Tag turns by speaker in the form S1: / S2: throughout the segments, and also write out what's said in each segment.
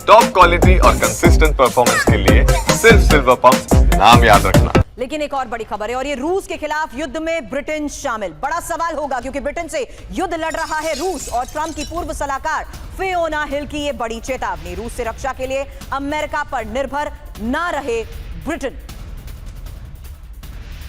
S1: Top quality और consistent performance के लिए सिर्फ सिल्वर पंप नाम याद रखना।
S2: लेकिन एक और बड़ी खबर है और ये रूस के खिलाफ युद्ध में ब्रिटेन शामिल। बड़ा सवाल होगा क्योंकि ब्रिटेन से युद्ध लड़ रहा है रूस और ट्रंप की पूर्व सलाहकार फियोना हिल की ये बड़ी चेतावनी। रूस से रक्षा के लिए अमेरिका पर निर्भर ना रहे ब्रिटेन।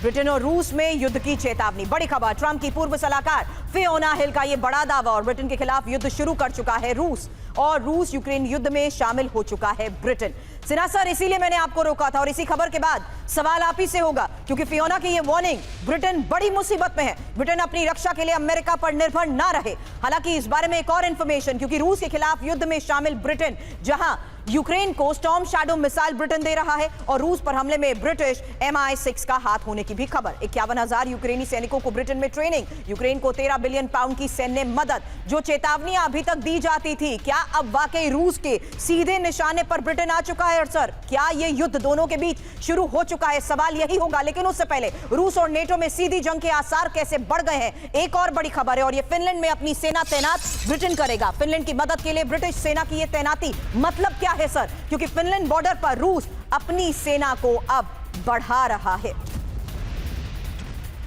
S2: ब्रिटेन और रूस में युद्ध की चेतावनी। बड़ी खबर, ट्रंप की पूर्व सलाहकार फियोना हिल का यह बड़ा दावा और ब्रिटेन के खिलाफ युद्ध शुरू कर चुका है रूस और रूस यूक्रेन युद्ध में शामिल हो चुका है ब्रिटेन। सिन्हा सर, इसीलिए मैंने आपको रोका था और इसी खबर के बाद सवाल आप ही से होगा क्योंकि फियोना की ये वार्निंग, ब्रिटेन बड़ी मुसीबत में है। ब्रिटेन अपनी रक्षा के लिए अमेरिका पर निर्भर ना रहे। हालांकि इस बारे में एक और इंफॉर्मेशन, क्योंकि रूस के खिलाफ युद्ध में शामिल ब्रिटेन जहां यूक्रेन को स्टॉर्म शैडो मिसाइल ब्रिटेन दे रहा है और रूस पर हमले में ब्रिटिश MI6 का हाथ होने की भी खबर। 51,000 यूक्रेनी सैनिकों को ब्रिटेन में ट्रेनिंग, यूक्रेन को 13 बिलियन पाउंड की सैन्य मदद। जो चेतावनियां अभी तक दी जाती थी, क्या अब वाकई रूस के सीधे निशाने पर ब्रिटेन आ चुका है? और सर, क्या यह युद्ध दोनों के बीच शुरू हो चुका है? सवाल यही होगा। लेकिन उससे पहले रूस और नेटो में सीधी जंग के आसार कैसे बढ़ गए हैं, एक और बड़ी खबर है और यह फिनलैंड में अपनी सेना तैनात ब्रिटेन करेगा। फिनलैंड की मदद के लिए ब्रिटिश सेना की यह तैनाती मतलब क्या है सर? क्योंकि फिनलैंड बॉर्डर पर रूस अपनी सेना को अब बढ़ा रहा है।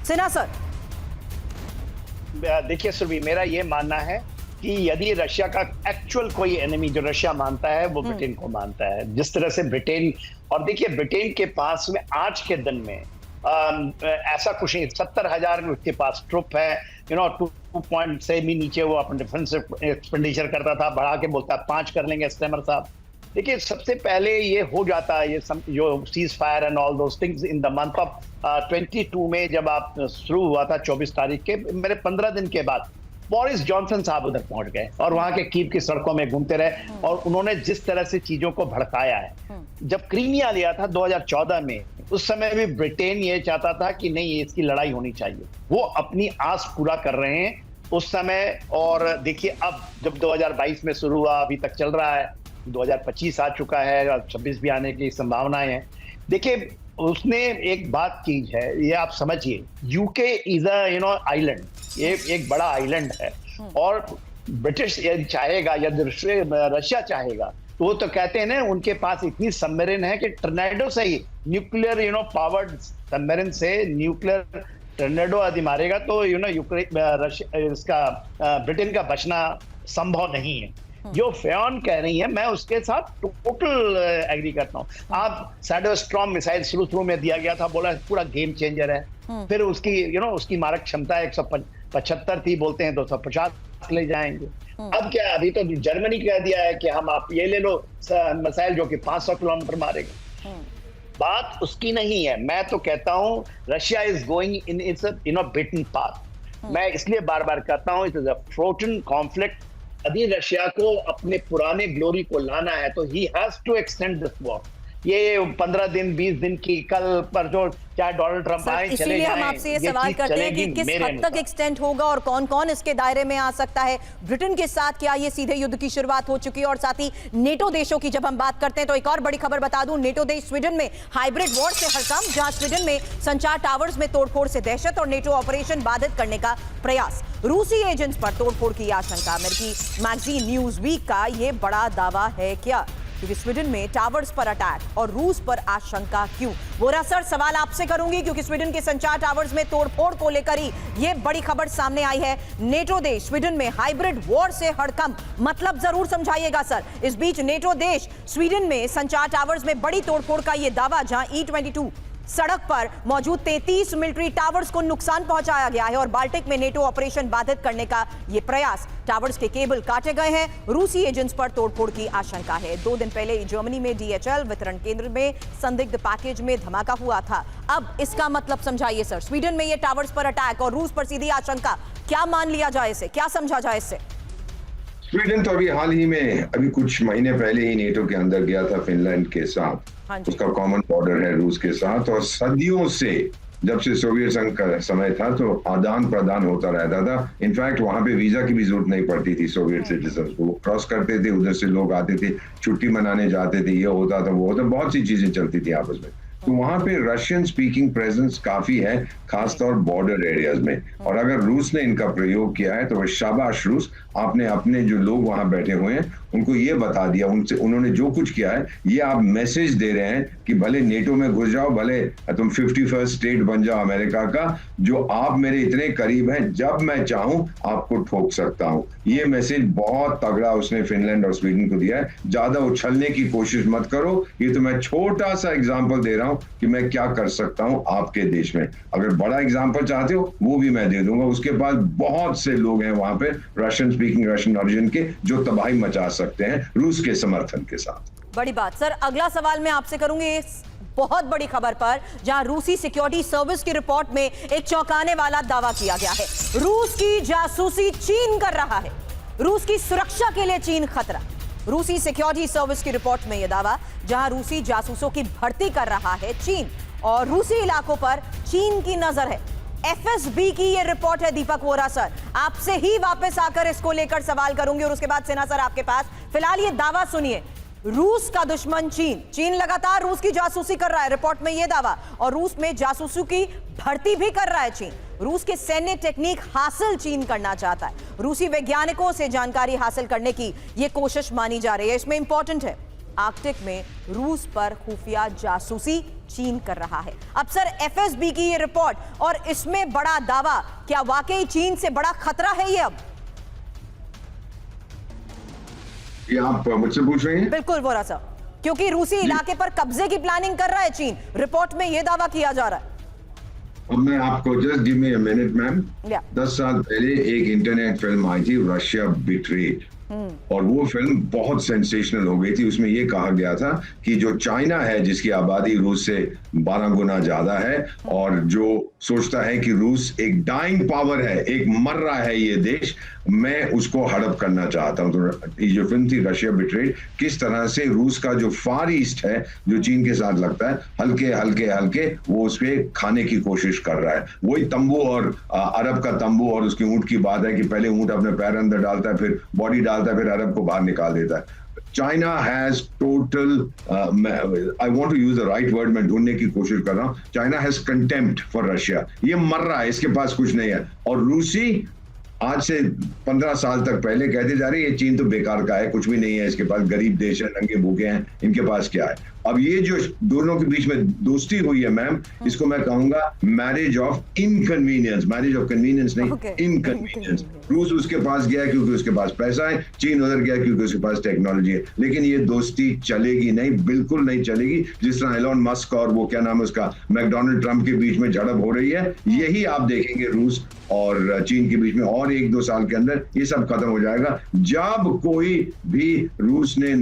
S2: सेना सर,
S3: देखिए सुरभि, मेरा यह मानना है कि यदि रशिया का एक्चुअल कोई एनिमी जो रशिया मानता है वो ब्रिटेन को मानता है। जिस तरह से ब्रिटेन, और देखिए ब्रिटेन के पास में आज के दिन में ऐसा कुछ नहीं, 70,000 उसके पास ट्रुप है, 2 पॉइंट से भी नीचे वो अपना डिफेंस एक्सपेंडिचर करता था, बढ़ा के बोलता है 5 कर लेंगे स्टेमर साहब। देखिए सबसे पहले ये हो जाता है, ये जो cease fire and all those things in the month of 22 में जब आप शुरू हुआ था 24 तारीख के, मेरे 15 दिन के बाद बोरिस जॉनसन साहब उधर पहुंच गए और वहां के कीव की सड़कों में घूमते रहे और उन्होंने जिस तरह से चीजों को भड़काया है। जब क्रीमिया लिया था 2014 में, उस समय भी ब्रिटेन ये चाहता था कि नहीं, इसकी लड़ाई होनी चाहिए। वो अपनी आस पूरा कर रहे हैं उस समय। और देखिए अब जब 2022 में शुरू हुआ, अभी तक चल रहा है, 2025 आ चुका है और 26 भी आने की संभावनाएं हैं। देखिए उसने एक बात की है, ये आप समझिए, यूके इज अ आइलैंड, ये एक बड़ा आइलैंड है और ब्रिटिश यदि चाहेगा या रशिया चाहेगा तो वो तो कहते हैं ना, उनके पास इतनी सबमरीन है कि टर्नेडो से ही, न्यूक्लियर पावर्ड सबमरीन से न्यूक्लियर टर्नेडो यदि मारेगा तो यूक्रेन इसका ब्रिटेन का बचना संभव नहीं है। जो फियोन कह रही है, मैं उसके साथ टोटल एग्री करता हूं। आप शैडो स्टॉर्म मिसाइल शुरू में दिया गया था, बोला पूरा गेम चेंजर है। फिर उसकी उसकी मारक क्षमता 175 थी, बोलते हैं 250 ले जाएंगे। अब क्या, अभी तो जर्मनी कह दिया है कि हम आप ये ले लो मिसाइल जो कि 500 किलोमीटर मारेगा। बात उसकी नहीं है। मैं तो कहता हूं Russia is going in its beaten path. मैं इसलिए बार बार कहता हूं, it is a frozen conflict. यदि रशिया को अपने पुराने ग्लोरी को लाना है तो he has to extend this war. ये 15 दिन 20 दिन की कल पर जो चाहे डोनाल्ड ट्रंप आए चले जाएं,
S2: हम आपसे ये सवाल करते हैं कि किस हद तक एक्सटेंड होगा और कौन कौन इसके दायरे में आ सकता है। ब्रिटेन के साथ क्या ये सीधे युद्ध की शुरुआत हो चुकी है? और साथ ही नेटो देशों की जब हम बात करते हैं तो एक और बड़ी खबर बता दूं, नेटो देश स्वीडन में हाइब्रिड वॉर से हड़कंप, जहां स्वीडन में संचार टावर्स में तोड़फोड़ से दहशत और नेटो ऑपरेशन बाधित करने का प्रयास। रूसी एजेंट्स पर तोड़फोड़ की आशंका। अमेरिकी मैगजीन न्यूज वीक का ये बड़ा दावा है क्या? क्योंकि स्वीडन में टावर्स पर अटैक और रूस पर आशंका क्यों? वोरा सर, सवाल आपसे करूंगी क्योंकि स्वीडन के संचार टावर्स में तोड़फोड़ को लेकर ही यह बड़ी खबर सामने आई है। नेटो देश स्वीडन में हाइब्रिड वॉर से हड़कंप, मतलब जरूर समझाइएगा सर। इस बीच नेटो देश स्वीडन में संचार टावर्स में बड़ी तोड़फोड़ का यह दावा, जहां E-22 सड़क पर मौजूद 33 मिलिट्री टावर्स को नुकसान पहुंचाया गया है और बाल्टिक में नेटो ऑपरेशन बाधित करने का यह प्रयास। टावर्स के केबल काटे गए हैं। रूसी एजेंट्स पर तोड़फोड़ की आशंका है। 2 दिन पहले जर्मनी में DHL वितरण केंद्र में संदिग्ध पैकेज में धमाका हुआ था। अब इसका मतलब समझाइए सर। स्वीडन में ये टावर्स पर अटैक और रूस पर सीधी आशंका, क्या मान लिया जाए इसे, क्या समझा जाए इससे?
S4: स्वीडन तो अभी हाल ही में, अभी कुछ महीने पहले ही नेटो के अंदर गया था फिनलैंड के साथ। उसका कॉमन बॉर्डर है रूस के साथ और सदियों से, जब से सोवियत संघ का समय था तो आदान प्रदान होता रहता था। इनफैक्ट वहां पे वीजा की भी जरूरत नहीं पड़ती थी सोवियत सिटीजन को, क्रॉस करते थे, उधर से लोग आते थे, छुट्टी मनाने जाते थे, ये होता था वो होता, बहुत सी चीजें चलती थी आपस में। तो वहां पे रशियन स्पीकिंग प्रेजेंस काफी है, खासतौर बॉर्डर एरियाज में। और अगर रूस ने इनका प्रयोग किया है तो वह शाबाश रूस, आपने अपने जो लोग वहां बैठे हुए हैं उनको ये बता दिया, उनसे उन्होंने जो कुछ किया है ये आप मैसेज दे रहे हैं कि भले नेटो में घुस जाओ, भले तुम 51st स्टेट बन जाओ अमेरिका का, जो आप मेरे इतने करीब हैं, जब मैं चाहूं आपको ठोक सकता हूं। ये मैसेज बहुत तगड़ा उसने फिनलैंड और स्वीडन को दिया है। ज्यादा उछलने की कोशिश मत करो, ये तो मैं छोटा सा एग्जांपल दे रहा हूं कि मैं क्या कर सकता हूं आपके देश में। अगर बड़ा एग्जांपल चाहते हो वो भी मैं दे दूंगा। उसके पास बहुत से लोग हैं वहां पे रशियन स्पीकिंग, रशियन ओरिजिन के, जो तबाही मचा सकते हैं रूस के समर्थन के साथ।
S2: बड़ी बात। सर, अगला सवाल मैं आपसे करूंगी इस बहुत बड़ी खबर पर, जहां रूसी सिक्योरिटी सर्विस की रिपोर्ट में एक चौंकाने वाला दावा किया गया है। रूस की जासूसी चीन कर रहा है, रूस की सुरक्षा के लिए चीन खतरा। रूसी सिक्योरिटी सर्विस की रिपोर्ट में यह दावा, जहां रूसी जासूसों की भर्ती कर रहा है चीन और रूसी इलाकों पर चीन की नजर है। एफएसबी की यह रिपोर्ट है। दीपक वोरा सर, आपसे ही वापस आकर इसको लेकर सवाल करूंगी और उसके बाद सिन्हा सर आपके पास। फिलहाल ये दावा सुनिए, रूस का दुश्मन चीन, चीन लगातार रूस की जासूसी कर रहा है, रिपोर्ट में यह दावा, और रूस में जासूसों की भर्ती भी कर रहा है चीन। रूस के सैन्य टेक्निक हासिल चीन करना चाहता है। रूसी वैज्ञानिकों से जानकारी हासिल करने की यह कोशिश मानी जा रही है। इसमें इंपॉर्टेंट है, आर्कटिक में रूस पर खुफिया जासूसी चीन कर रहा है। अब सर, एफएसबी की ये रिपोर्ट और इसमें बड़ा दावा, क्या वाकई चीन से बड़ा खतरा है ये? अब
S4: ये आप मुझसे पूछ रहे हैं?
S2: बिल्कुल वोरा साहब, क्योंकि रूसी इलाके पर कब्जे की प्लानिंग कर रहा है चीन, रिपोर्ट में यह दावा किया जा रहा है।
S4: अब मैं आपको just give me a minute ma'am. 10 साल पहले एक इंटरनेट फिल्म आई थी, रशिया बिट्रेड, और वो फिल्म बहुत सेंसेशनल हो गई थी। उसमें ये कहा गया था कि जो चाइना है, जिसकी आबादी रूस से 12 गुना ज्यादा है, और जो सोचता है कि रूस एक डाइंग पावर है, एक मर रहा है ये देश, मैं उसको हड़प करना चाहता हूं। तो ये जो फिल्म थी रशिया बिट्रेड, किस तरह से रूस का जो फार ईस्ट है, जो चीन के साथ लगता है, हल्के हल्के हल्के वो उस पे खाने की कोशिश कर रहा है। वही तंबू और अरब का तंबू और उसके ऊंट की बात है कि पहले ऊंट अपने पैर अंदर डालता है, फिर बॉडी डालता है, फिर अरब को बाहर निकाल देता है। China has total, I want to use the right word, मैं ढूंढने की कोशिश कर रहा हूँ। China has contempt for Russia। ये मर रहा है, इसके पास कुछ नहीं है। और रूसी आज से 15 साल तक पहले कहते जा रहे हैं ये चीन तो बेकार का है, कुछ भी नहीं है इसके पास, गरीब देश है, नंगे भूखे हैं, इनके पास क्या है। अब ये जो दोनों के बीच में दोस्ती हुई है मैम, इसको मैं कहूंगा marriage of inconvenience, marriage of convenience नहीं, इनकन्वीनियंस। रूस उसके पास गया क्योंकि उसके पास पैसा है, चीन उधर गया क्योंकि उसके पास टेक्नोलॉजी है। लेकिन ये दोस्ती चलेगी नहीं, बिल्कुल नहीं चलेगी। जिस तरह एलोन मस्क और वो क्या नाम है उसका, मैकडोनाल्ड ट्रंप के बीच में झड़प हो रही है, यही आप देखेंगे रूस और चीन के बीच में। और 1-2 साल के अंदर ये सब खत्म हो जाएगा। जब कोई भी रूस ने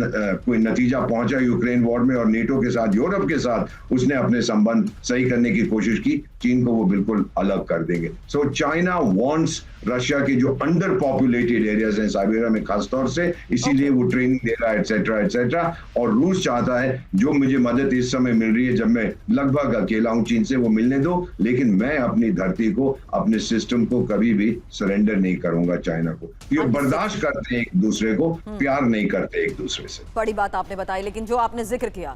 S4: कोई नतीजा पहुंचा यूक्रेन वॉर में और नेटो के साथ, यूरोप के साथ उसने अपने संबंध सही करने की कोशिश की, चीन को वो बिल्कुल अलग कर देंगे। सो चाइना वांट्स रशिया के जो अंडर पॉपुलेटेड एरियाज हैं साइबेरिया में खासतौर से, इसीलिए वो ट्रेनिंग दे रहा है एटसेट्रा एटसेट्रा। और रूस चाहता है जो मुझे मदद इस समय मिल रही है, जब मैं लगभग अकेला हूं चीन से, वो मिलने दो, लेकिन मैं अपनी धरती को, अपने सिस्टम को कभी भी सरेंडर नहीं करूंगा चाइना को। ये बर्दाश्त करते हैं एक दूसरे को, प्यार नहीं करते एक दूसरे से।
S2: बड़ी बात आपने बताई, लेकिन जो आपने जिक्र किया